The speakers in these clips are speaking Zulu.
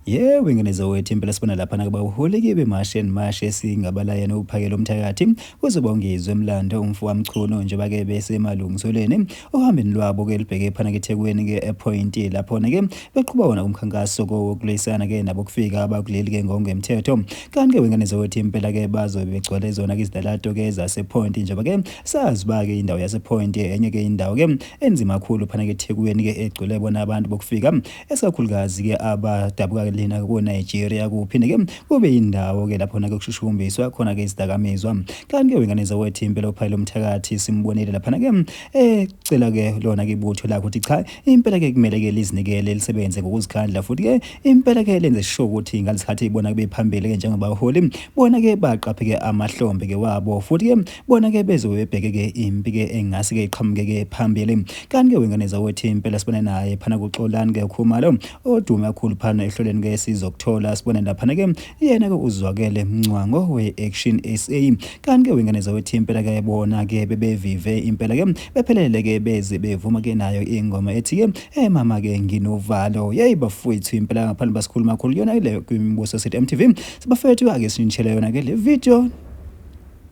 Yebo, ingeniso wethu impela sibona lapha nakuba uholike bemashe nemashe singabalayana uphakela umthakathi kuzoba ungizwe emlando umfowamchunu njengoba-ke besemalungiselweni ohambeni lwabo-ke libheke phana-ke eThekwini-ke ePoint lapho-ke beqhuba wona umkhankaso wokulwisana-ke nabo kufika abakuleli-ke ngokungemthetho. Kanti-ke ingeniso wethu impela-ke bazobe begcwele zona-ke izidalato-ke zasePoint njengoba-ke sazi uba-ke indawo yasePoint enye-ke indawo-ke enzima kakhulu phana-ke eThekwini-ke egcwele bona abantu bokufika esikakhulukazi-ke abadabuka lena ko-Nigeria kuphinde-ke kube yindawo-ke lapho-ke kushushumbiswa khona-ke izidakamizwa. Kanti-ke ingeniso wethu impela uphakela umthakathi simbonile laphana-ke ecela-ke lona-ke ibutho lakho ukuthi cha impela-ke kumele-ke lizinikele lisebenze ngokuzikhandla futhi-ke impela-ke lenze sure ukuthi ngalesikhathi bona-ke bephambili-ke njengabaholi bona-ke baqaphe-ke amahlombe-ke wabo futhi-ke bona-ke bezobe bebheke-ke impi-ke engase-ke iqhamuke-ke phambili. Kanti-ke ingeniso wethu impela sibone naye phana kuXolani-ke Khumalo odume kakhulu phana ehlelweni-ke sizokuthola sibone laphana-ke yena-ke uzwakele Mncwango we-Action SA. Kanti-ke ingeniso wethu impela-ke bona-ke bebevive impela-ke bephelele-ke beze bevuma-ke nayo ingoma ethi-ke mama-ke nginovalo. Yeyi bafowethu impela ngaphandle basikhuluma kakhulu yona leyo kwimibuso City MTV sibafethu ake sinitshele yona-ke le video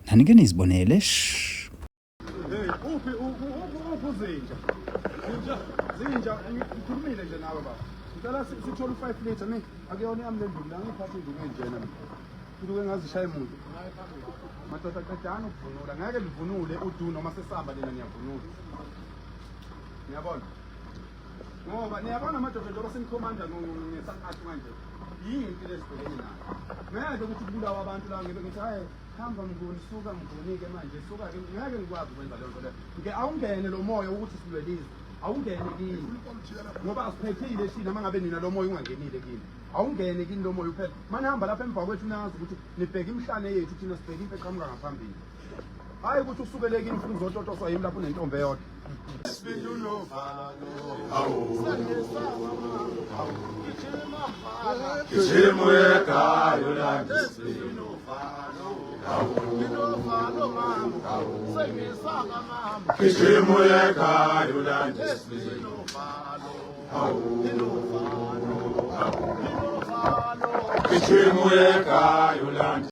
nanike nizibonele. Zinja ngikhulumile nje nawe baba. Ngicela sithola u5 liter ne akuyona yami lendlu la ngiphathe indlu enjena mina. Kuduke ngazishaya umuntu. Madoda qedana ukuvunula ngeke livunule udu noma sesihamba lena niyavunula. Ngiyabona. Ngoba niyabona madoda njengoba senikhomanda ngesaqathi manje. Yinto lesibhekene nayo. Ngeke ukuthi kubulawa abantu la ngibe ngithi hayi hamba mnguni suka mngunike manje suka ke ngeke ngikwazi ukwenza leyo nto leyo. Ngeke awungene lo moya ukuthi silwelizwe. Awungene kini ngoba asiphephile thina mangabe nina lo moya ungangenile kini awungene kini lo moya uphela manje hamba lapha emva kwethu nazi ukuthi nibheke imhlane yethu thina sibheke into eqhamuka ngaphambili hayi ukuthi usukele kini futhi uzototoswa yimi lapho nentombe yodwa Kichimu yeka yulandi